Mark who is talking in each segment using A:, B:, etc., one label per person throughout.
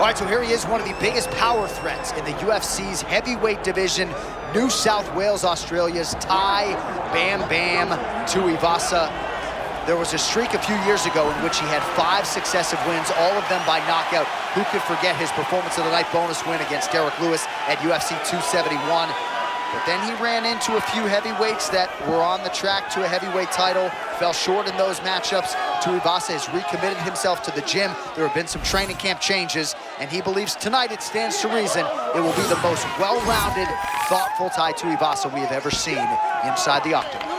A: All right, so here he is, one of the biggest power threats in the UFC's heavyweight division, New South Wales, Australia's Tai Bam Bam Tuivasa. There was a streak a few years ago in which he had 5 successive wins, all of them by knockout. Who could forget his performance of the night bonus win against Derek Lewis at UFC 271? But then he ran into a few heavyweights that were on the track to a heavyweight title, fell short in those matchups. Tuivasa has recommitted himself to the gym. There have been some training camp changes, and he believes tonight, it stands to reason, it will be the most well-rounded, thoughtful Tai Tuivasa we have ever seen inside the octagon.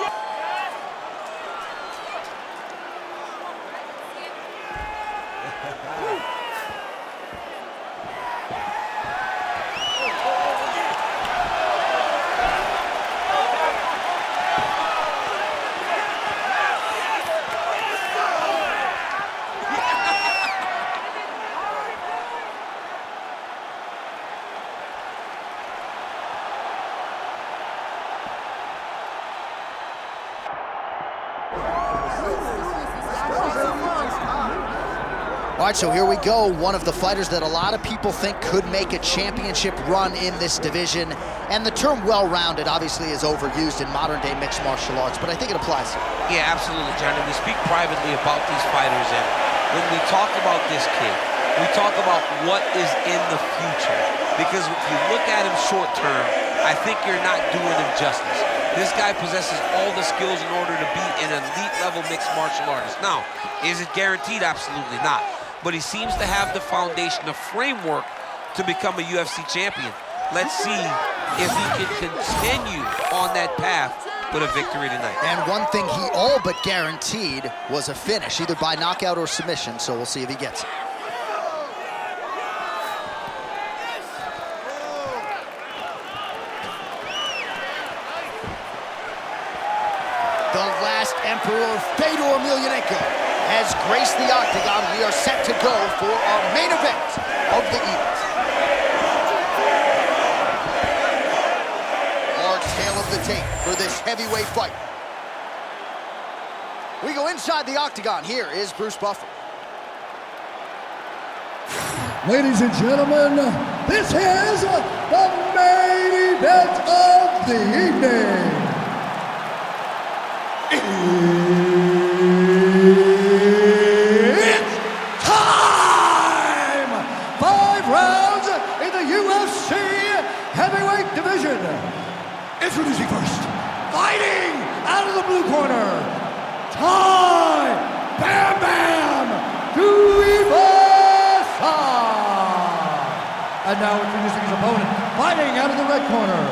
A: All right, so here we go. One of the fighters that a lot of people think could make a championship run in this division. And the term well-rounded obviously is overused in modern-day mixed martial arts, but I think it applies.
B: Yeah, absolutely, Johnny. We speak privately about these fighters, and when we talk about this kid, we talk about what is in the future. Because if you look at him short-term, I think you're not doing him justice. This guy possesses all the skills in order to be an elite-level mixed martial artist. Now, is it guaranteed? Absolutely not. But he seems to have the foundation, the framework to become a UFC champion. Let's see if he can continue on that path with a victory tonight.
A: And one thing he all but guaranteed was a finish, either by knockout or submission, so we'll see if he gets it. The last emperor, Fedor Emelianenko, has graced the octagon. We are set to go for our main event of the evening. Our tale of the tape for this heavyweight fight. We go inside the octagon. Here is Bruce Buffer.
C: Ladies and gentlemen, this is the main event of the evening. UFC Heavyweight Division. Introducing first, fighting out of the blue corner, Tai Bam Bam Tuivasa. And now introducing his opponent, fighting out of the red corner,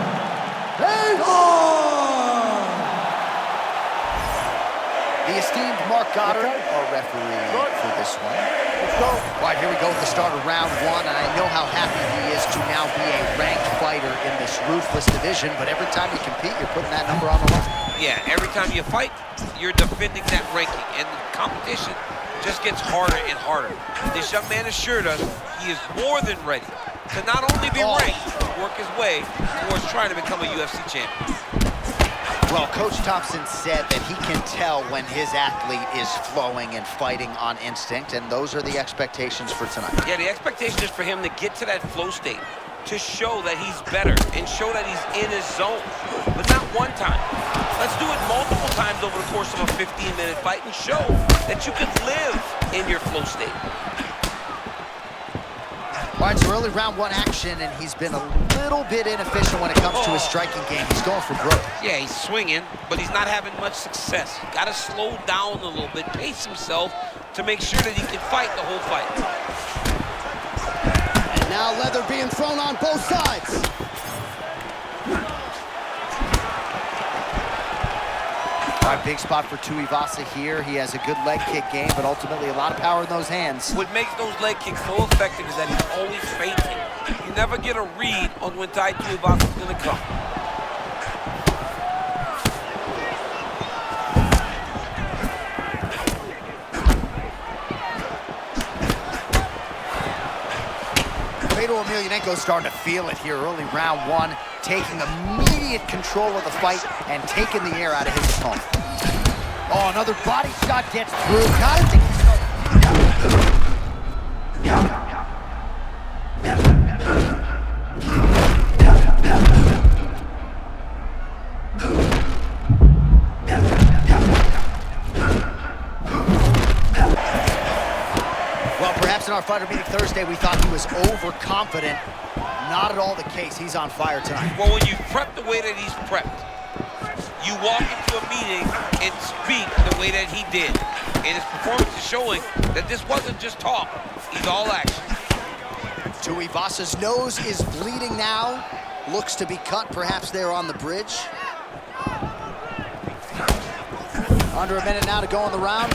A: the esteemed Mark Goddard, our referee for this one. Let's go. All right, here we go with the start of round 1, and I know how happy he is to now be a ranked fighter in this ruthless division, but every time you compete, you're putting that number on the line.
B: Yeah, every time you fight, you're defending that ranking, and the competition just gets harder and harder. This young man assured us he is more than ready to not only be ranked, but work his way towards trying to become a UFC champion.
A: Well, Coach Thompson said that he can tell when his athlete is flowing and fighting on instinct, and those are the expectations for tonight.
B: Yeah, the expectation is for him to get to that flow state, to show that he's better and show that he's in his zone, but not one time. Let's do it multiple times over the course of a 15-minute fight and show that you can live in your flow state.
A: All right, so early round 1 action, and he's been a little bit inefficient when it comes to his striking game. He's going for broke.
B: Yeah, he's swinging, but he's not having much success. Got to slow down a little bit, pace himself to make sure that he can fight the whole fight.
A: And now leather being thrown on both sides. All right, big spot for Tuivasa here. He has a good leg kick game, but ultimately a lot of power in those hands.
B: What makes those leg kicks so effective is that he's always feinting. You never get a read on when Tai Tuivasa is going to come.
A: Fedor Emelianenko starting to feel it here early round 1, taking immediate control of the fight and taking the air out of his opponent. Oh, another body shot gets through. Gotta think he's in our fighter meeting Thursday, we thought he was overconfident. Not at all the case. He's on fire tonight.
B: Well, when you prep the way that he's prepped, you walk into a meeting and speak the way that he did. And his performance is showing that this wasn't just talk. He's all action.
A: Tuivasa's nose is bleeding now. Looks to be cut, perhaps there on the bridge. Under a minute now to go on the round.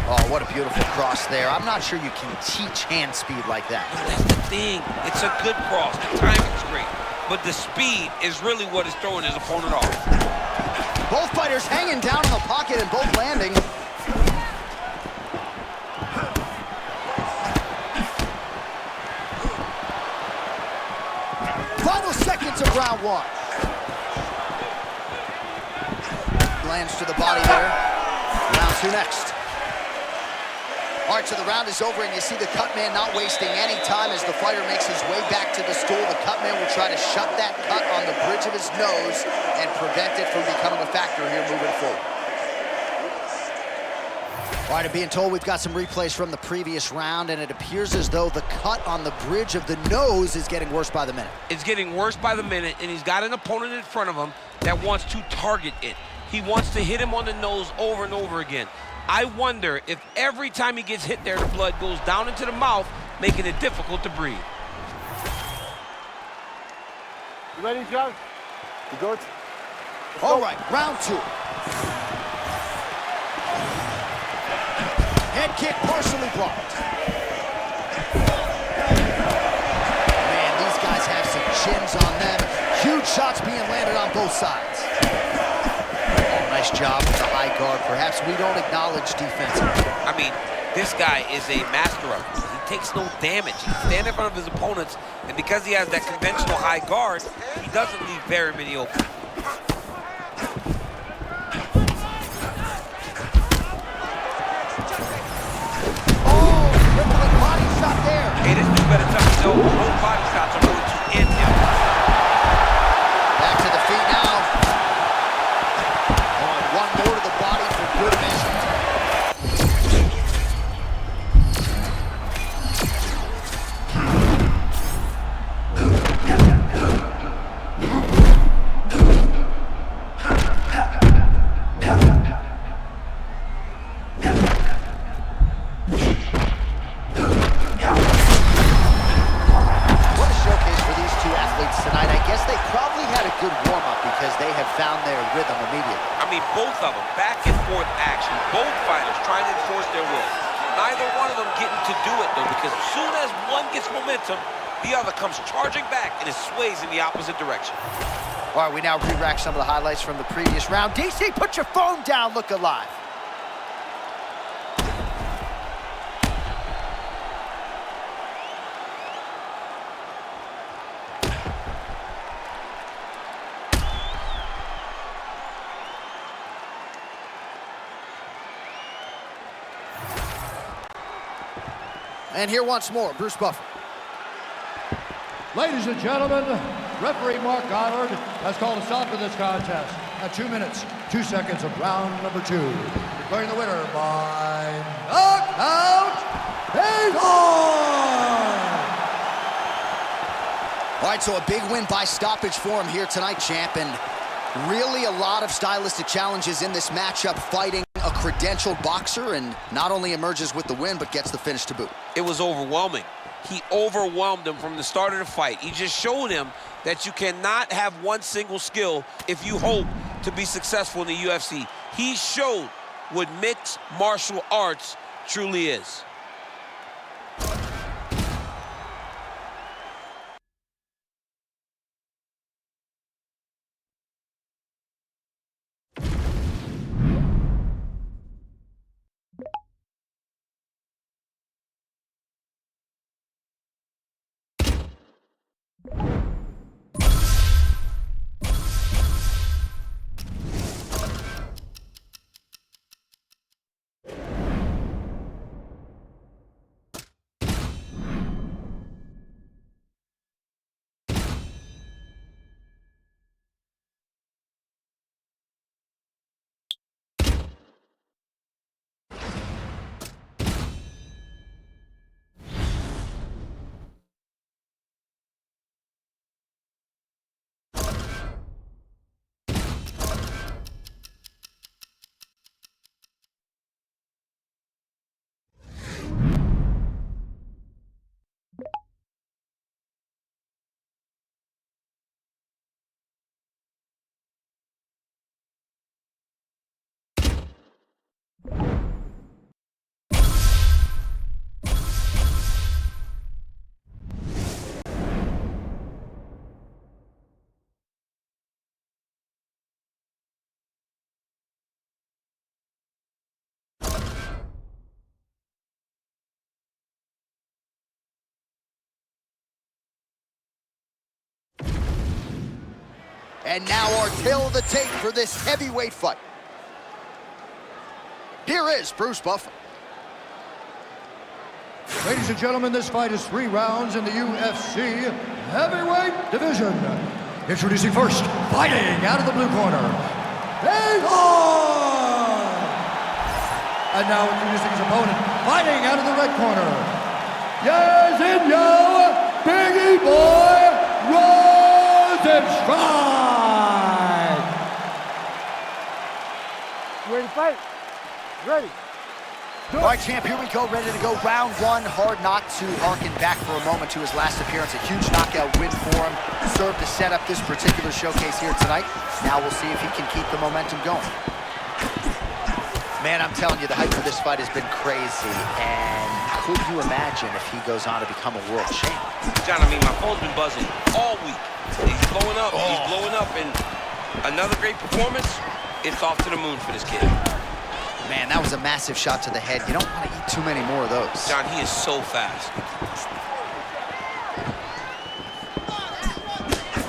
A: Oh, what a beautiful cross there. I'm not sure you can teach hand speed like that.
B: That's the thing. It's a good cross. The timing's great. But the speed is really what is throwing his opponent off.
A: Both fighters hanging down in the pocket and both landing. Final seconds of round one. Lands to the body there. Round two next. All right, so the round is over, and you see the cut man not wasting any time as the fighter makes his way back to the stool. The cut man will try to shut that cut on the bridge of his nose and prevent it from becoming a factor here moving forward. All right, I'm being told we've got some replays from the previous round, and it appears as though the cut on the bridge of the nose is getting worse by the minute.
B: It's getting worse by the minute, and he's got an opponent in front of him that wants to target it. He wants to hit him on the nose over and over again. I wonder if every time he gets hit there, the blood goes down into the mouth, making it difficult to breathe.
D: You ready, John? You good?
A: All right, round two. Head kick partially blocked. Man, these guys have some chins on them. Huge shots being landed on both sides. Nice job with the high guard. Perhaps we don't acknowledge defensively.
B: I mean, this guy is a master of it. He takes no damage. He can stand in front of his opponents, and because he has that conventional high guard, he doesn't leave very many open.
A: Oh, crippling body shot there.
B: Hey, this dude better tuck his elbow. Both body shots are going to end him.
A: Back to the feet now. One more to the body for good measure. What a showcase for these two athletes tonight. I guess they probably had a good warm-up because they have found their rhythm immediately.
B: I mean, both of them, back and forth action. Both fighters trying to enforce their will. Neither one of them getting to do it, though, because as soon as one gets momentum, the other comes charging back and it sways in the opposite direction.
A: All right, we now re-rack some of the highlights from the previous round. DC, put your phone down, look alive. And here once more, Bruce Buffer.
C: Ladies and gentlemen, referee Mark Goddard has called a stop to this contest at 2 minutes, 2 seconds of round number 2. Declaring the winner by knockout, Fedor!
A: All right, so a big win by stoppage for him here tonight, champ. And really a lot of stylistic challenges in this matchup, fighting a credentialed boxer, and not only emerges with the win, but gets the finish to boot.
B: It was overwhelming. He overwhelmed him from the start of the fight. He just showed him that you cannot have one single skill if you hope to be successful in the UFC. He showed what mixed martial arts truly is.
A: And now our tail of the tape for this heavyweight fight. Here is Bruce Buffer.
C: Ladies and gentlemen, this fight is 3 rounds in the UFC Heavyweight Division. Introducing first, fighting out of the blue corner, Fedor! And now introducing his opponent, fighting out of the red corner, Jairzinho Biggie Boy Rozenstruik!
D: You ready to fight? Ready.
A: All right, champ, here we go, ready to go. Round 1, hard not to harken back for a moment to his last appearance. A huge knockout win for him. Served to set up this particular showcase here tonight. Now we'll see if he can keep the momentum going. Man, I'm telling you, the hype for this fight has been crazy. And could you imagine if he goes on to become a world champ?
B: John, I mean, my phone's been buzzing all week. He's blowing up, he's blowing up, and another great performance. It's off to the moon for this kid.
A: Man, that was a massive shot to the head. You don't want to eat too many more of those.
B: John, he is so fast.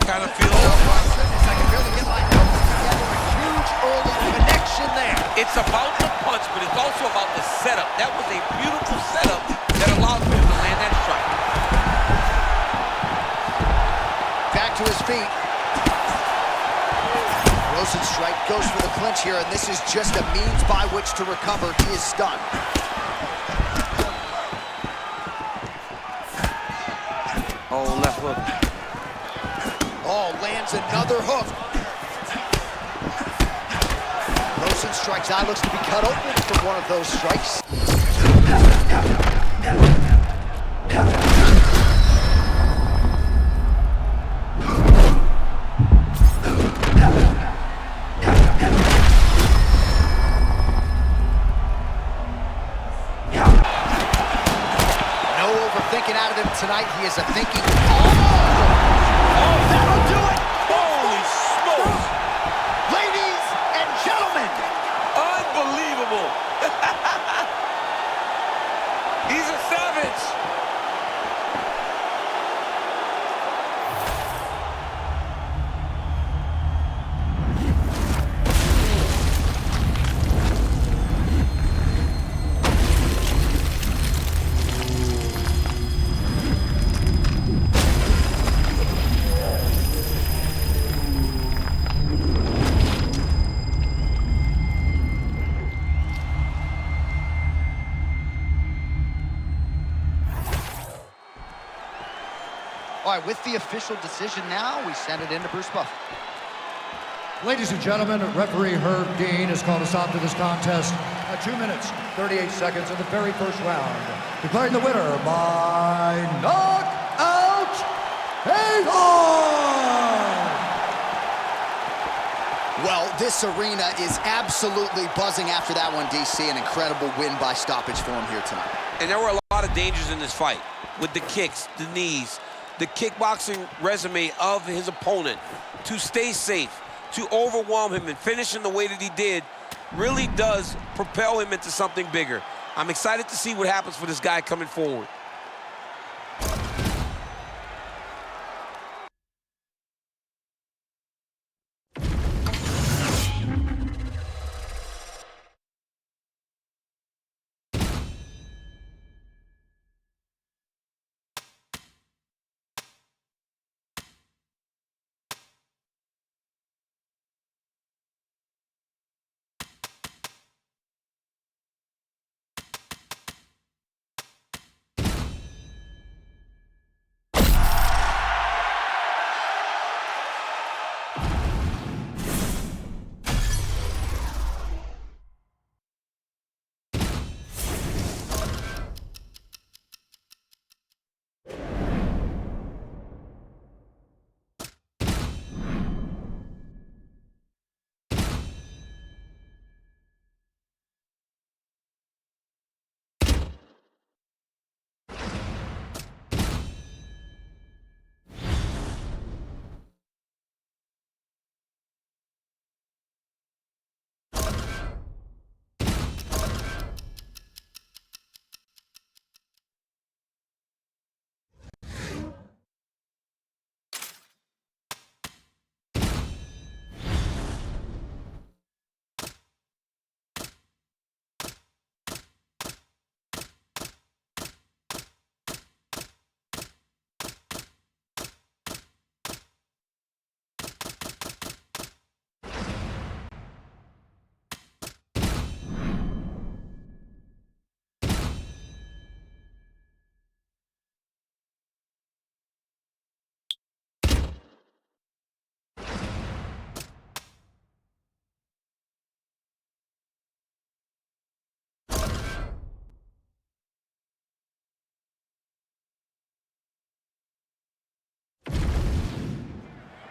B: Kind of feels
A: Oh my goodness, I can really get my notes together. A huge early connection there.
B: It's about the punch, but it's also about the setup. That was a beautiful setup that allowed him to land that strike.
A: Back to his feet. Rozenstruik goes for the clinch here, and this is just a means by which to recover. He is stunned.
B: Oh, left hook.
A: Oh, lands another hook. Rozenstruik's eye looks to be cut open from one of those strikes. Out of him tonight, he is a thinking. Oh, that'll do it.
B: Holy smokes!
A: Ladies and gentlemen,
B: Unbelievable! He's a savage.
A: all right, with the official decision now, we send it in to Bruce Buffer.
C: Ladies and gentlemen, referee Herb Dean has called a stop to this contest at 2 minutes, 38 seconds of the very first round. Declaring the winner by knockout, Fedor!
A: Well, this arena is absolutely buzzing after that one, DC. An incredible win by stoppage for him here tonight.
B: And there were a lot of dangers in this fight with the kicks, the knees, the kickboxing resume of his opponent. To stay safe, to overwhelm him and finish in the way that he did really does propel him into something bigger. I'm excited to see what happens for this guy coming forward.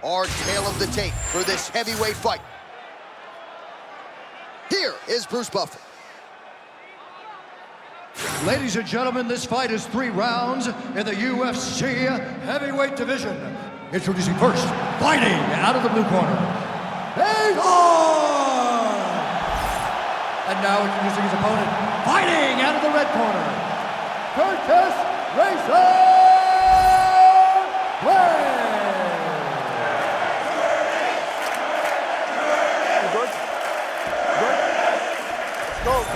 A: our tale of the tape for this heavyweight fight. Here is Bruce Buffer.
C: Ladies and gentlemen, this fight is 3 rounds in the UFC Heavyweight Division. Introducing first, fighting out of the blue corner, Fedor! And now introducing his opponent, fighting out of the red corner, Jairzinho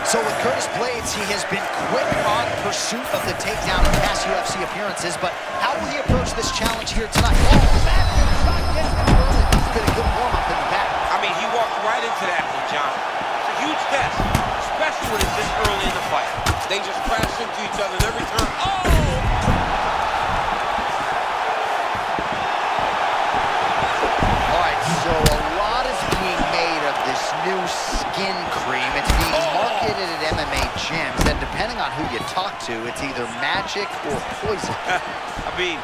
A: So with Curtis Blaydes, he has been quick on pursuit of the takedown in past UFC appearances, but how will he approach this challenge here tonight? Oh, man, good shot, gets him early. It's been a good warm-up in the back.
B: I mean, he walked right into that one, John. It's a huge test, especially when it's this early in the fight. They just crash into each other at every turn. Oh!
A: All right, so a lot is being made of this new skin cream. It's being marketed at MMA gyms, and depending on who you talk to, it's either magic or poison.
B: I mean,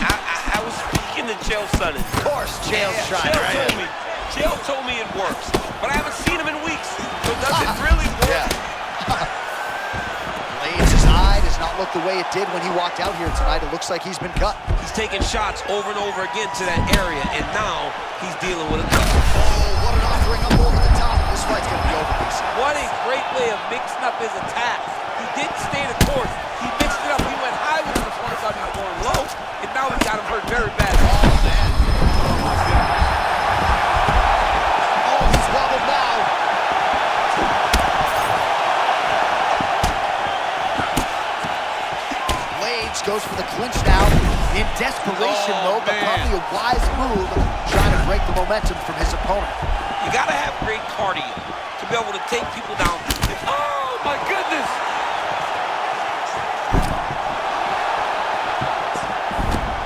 B: I was speaking to Chael Sonnen.
A: Of course, Chael's trying, right?
B: Chael told me it works, but I haven't seen him in weeks, so does it really work?
A: Yeah. Blaydes' eye does not look the way it did when he walked out here tonight. It looks like he's been cut.
B: He's taking shots over and over again to that area, and now he's dealing with a cut.
A: Oh, what an offering up over the top. This fight's going to be over, Bruce.
B: What a great way of mixing up his attacks. He didn't stay the course. He mixed it up. He went high with his opponent, thought he was going low, and now he got him hurt very bad.
A: Oh, man. Oh, he's wobbled now. Blaydes goes for the clinch now. In desperation, though, but probably a wise move, trying to break the momentum from his opponent.
B: You got to have great cardio to be able to take people down. Oh, my goodness!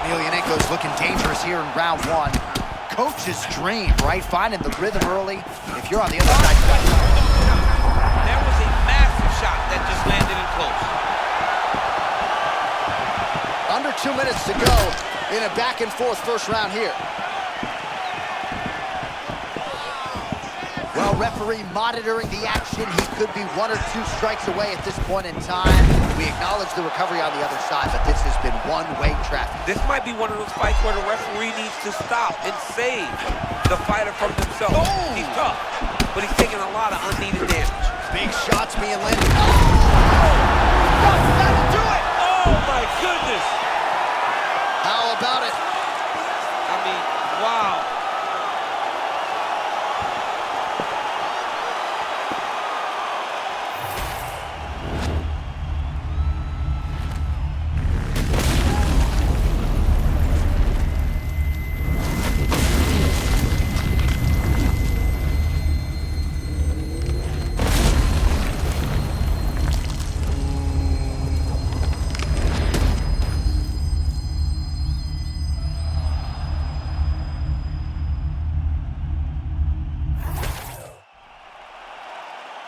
A: Emelianenko's looking dangerous here in round 1. Coach's dream, right? Finding the rhythm early. If you're on the other side,
B: there was a massive shot that just landed in close.
A: under 2 minutes to go in a back-and-forth first round here. Well, referee monitoring the action. He could be 1 or 2 strikes away at this point in time. We acknowledge the recovery on the other side, but this has been one-way traffic.
B: This might be one of those fights where the referee needs to stop and save the fighter from himself.
A: Oh!
B: He's tough, but he's taking a lot of unneeded damage.
A: Big shots being landed. Oh! That'll do it!
B: Oh, my goodness!
A: How about it?
B: I mean, wow.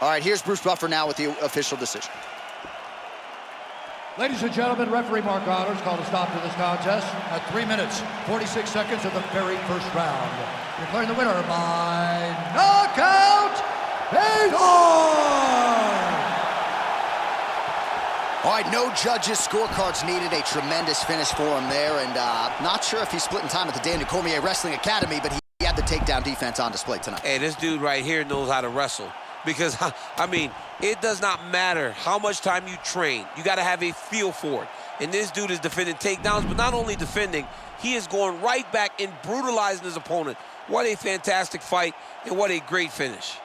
A: All right, here's Bruce Buffer now with the official decision.
C: Ladies and gentlemen, referee Mark Honors called a stop to this contest at 3 minutes, 46 seconds of the very first round. Declaring the winner by knockout, Fedor!
A: All right, no judges' scorecards needed. A tremendous finish for him there, and not sure if he's splitting time at the Daniel Cormier Wrestling Academy, but he had the takedown defense on display tonight.
B: Hey, this dude right here knows how to wrestle. Because, I mean, it does not matter how much time you train. You got to have a feel for it. And this dude is defending takedowns, but not only defending, he is going right back and brutalizing his opponent. What a fantastic fight, and what a great finish.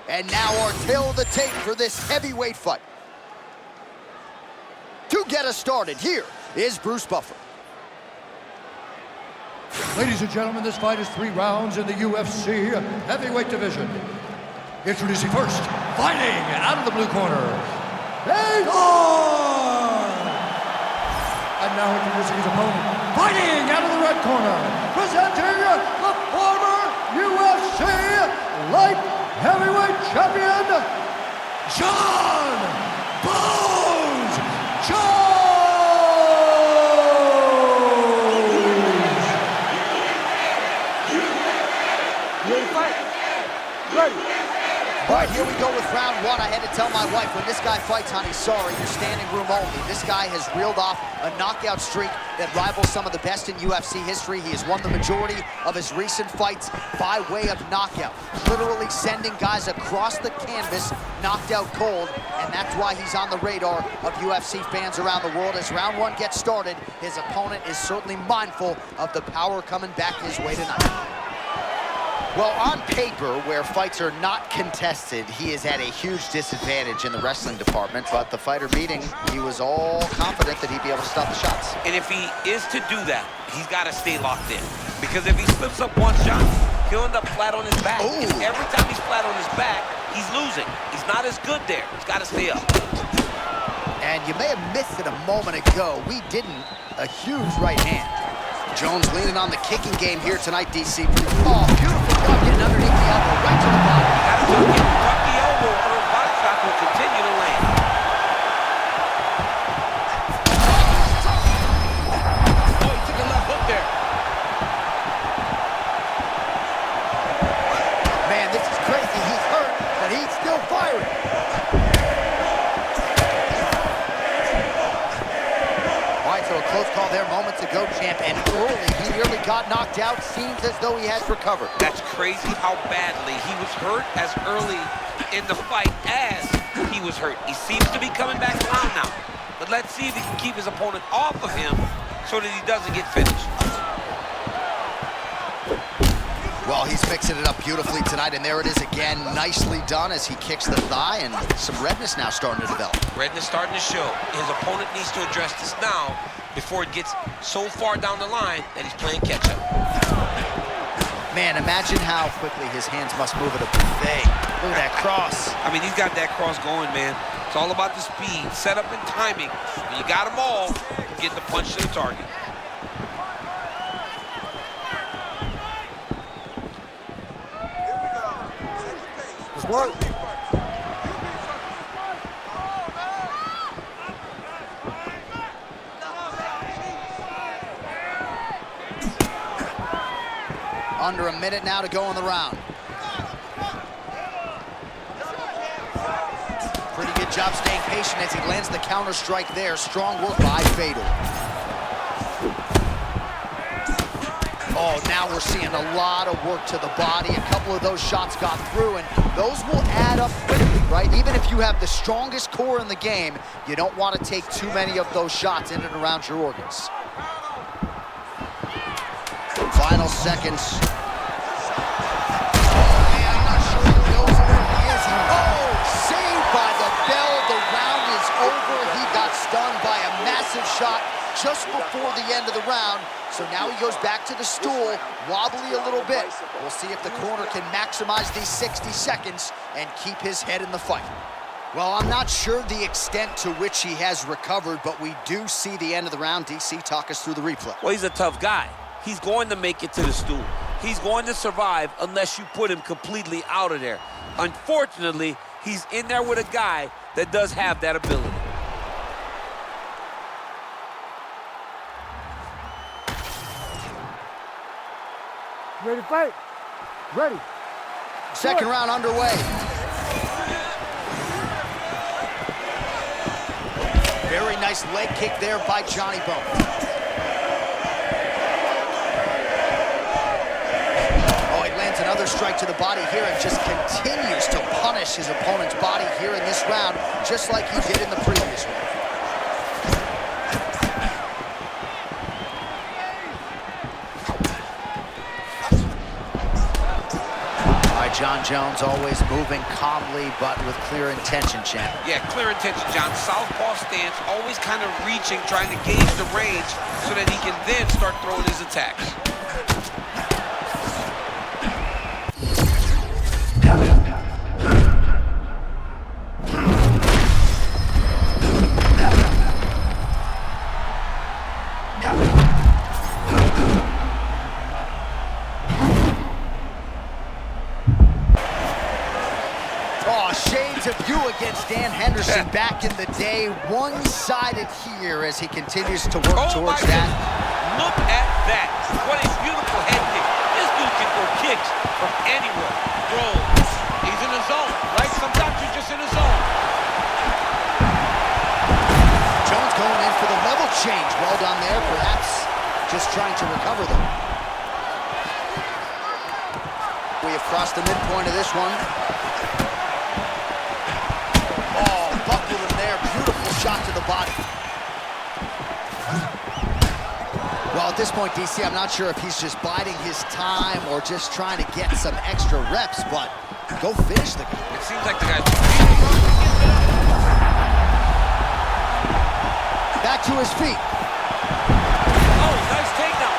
A: And now our tale of the tape for this heavyweight fight. To get us started, here is Bruce Buffer.
C: Ladies and gentlemen, this fight is 3 rounds in the UFC Heavyweight Division. Introducing first, fighting out of the blue corner, Fedor! And now introducing his opponent, fighting out of the red corner, presenting the former UFC Light Heavyweight Champion, Jon Jones!
A: All right, here we go with round 1. I had to tell my wife, when this guy fights, honey, sorry, you're standing room only. This guy has reeled off a knockout streak that rivals some of the best in UFC history. He has won the majority of his recent fights by way of knockout, literally sending guys across the canvas knocked out cold, and that's why he's on the radar of UFC fans around the world. As round 1 gets started, his opponent is certainly mindful of the power coming back his way tonight. Well, on paper, where fights are not contested, he is at a huge disadvantage in the wrestling department, but the fighter meeting, he was all confident that he'd be able to stop the shots.
B: And if he is to do that, he's got to stay locked in. Because if he slips up one shot, he'll end up flat on his back.
A: Ooh.
B: And every time he's flat on his back, he's losing. He's not as good there. He's got to stay up.
A: And you may have missed it a moment ago. We didn't. A huge right hand. Jones leaning on the kicking game here tonight, DC. Oh, beautiful job getting underneath the elbow, right to the body.
B: Got to tuck it. Tuck the elbow, or the body shot will continue to land. Oh, he took a left hook there.
A: Man, this is crazy. He's hurt, but he's still firing. So a close call there moments ago, champ, and early he nearly got knocked out. Seems as though he has recovered.
B: That's crazy how badly he was hurt as early in the fight as he was hurt. He seems to be coming back around now. But let's see if he can keep his opponent off of him so that he doesn't get finished.
A: Well, he's mixing it up beautifully tonight, and there it is again. Nicely done as he kicks the thigh, and some redness now starting to develop.
B: Redness starting to show. His opponent needs to address this now before it gets so far down the line that he's playing catch-up.
A: Man, imagine how quickly his hands must move at a buffet. Look at that cross.
B: I mean, he's got that cross going, man. It's all about the speed, setup, and timing. When you got them all, you get the punch to the target.
D: What?
A: Under a minute now to go in the round. Pretty good job staying patient as he lands the counter strike there. Strong work by Fedor. Oh, now we're seeing a lot of work to the body. A couple of those shots got through, and those will add up quickly, right? Even if you have the strongest core in the game, you don't want to take too many of those shots in and around your organs. Final seconds. Oh, man, I'm not sure he knows where he is. Oh, saved by the bell. The round is over. He got stunned by a massive shot just before the end of the round. So now he goes back to the stool, wobbly a little bit. We'll see if the corner can maximize these 60 seconds and keep his head in the fight. Well, I'm not sure the extent to which he has recovered, but we do see the end of the round. DC, talk us through the replay.
B: Well, he's a tough guy. He's going to make it to the stool. He's going to survive unless you put him completely out of there. Unfortunately, he's in there with a guy that does have that ability.
D: Ready to fight? Ready.
A: Second round underway. Very nice leg kick there by Johnny Bones. Oh, he lands another strike to the body here and just continues to punish his opponent's body here in this round, just like he did in the previous one. Jon Jones always moving calmly, but with clear intention, champ.
B: Yeah, clear intention, John. Southpaw stance, always kind of reaching, trying to gauge the range so that he can then start throwing his attacks.
A: Oh, shades of you against Dan Henderson back in the day. One-sided here as he continues to work towards that.
B: Look at that. What a beautiful head kick. This dude can throw kicks from anywhere. Bro, he's in the zone, right? Sometimes you're just in the zone.
A: Jones going in for the level change. Well done there, perhaps just trying to recover them. We have crossed the midpoint of this one. Oh, buckled him there. Beautiful shot to the body. Well, at this point, DC, I'm not sure if he's just biding his time or just trying to get some extra reps, but go finish the guy.
B: It seems like the guy's...
A: Back to his feet.
B: Oh, nice takedown.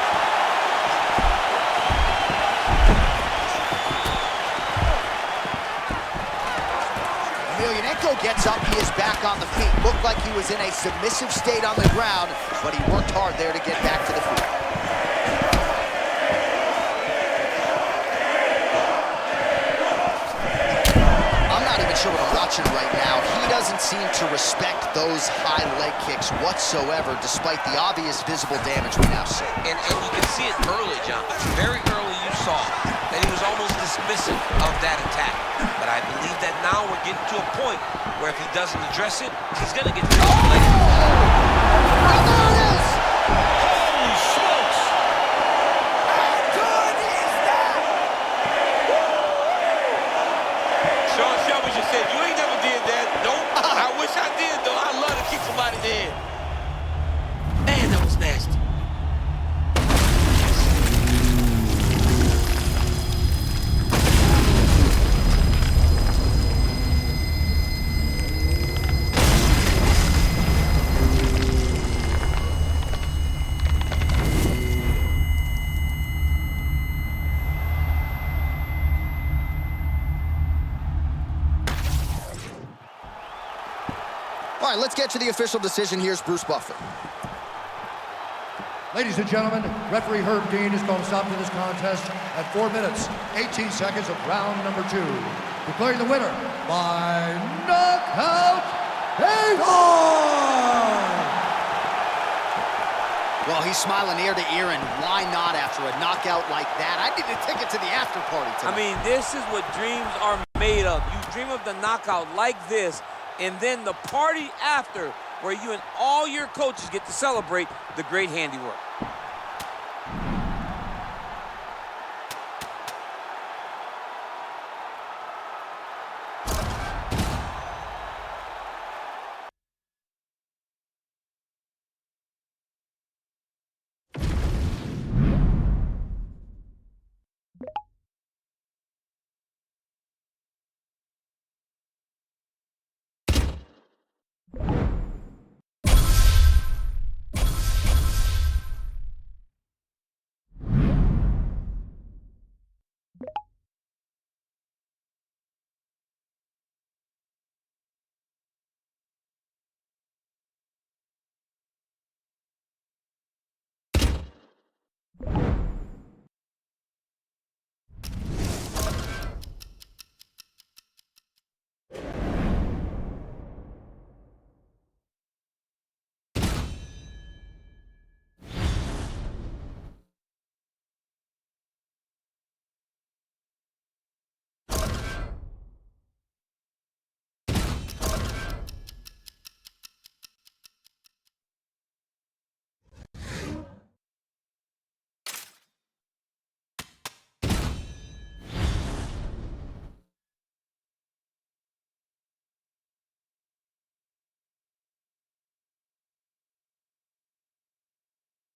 A: Emelianenko gets up, he is back on the feet. Looked like he was in a submissive state on the ground, but he worked hard there to get back to the feet. I'm not even sure what I'm watching right now. He doesn't seem to respect those high leg kicks whatsoever, despite the obvious visible damage we now see.
B: And you can see it early, John. Very early you saw that he was almost dismissive of that attack. But I believe that now we're getting to a point where if he doesn't address it, he's going to get finished.
A: Oh, there it is!
B: Holy smokes!
A: How good is that?
B: Sean Shelby just said, you ain't never did that. Nope. I wish I did, though. I'd love to kick somebody in the head. Man, that was nasty.
A: All right, let's get to the official decision. Here's Bruce Buffer.
C: Ladies and gentlemen, referee Herb Dean has called a stop to this contest at 4 minutes, 18 seconds of round number 2. Declaring the winner by knockout, Fedor!
A: Well, he's smiling ear to ear, and why not after a knockout like that? I need a ticket to the after party tonight.
E: I mean, this is what dreams are made of. You dream of the knockout like this, and then the party after, where you and all your coaches get to celebrate the great handiwork.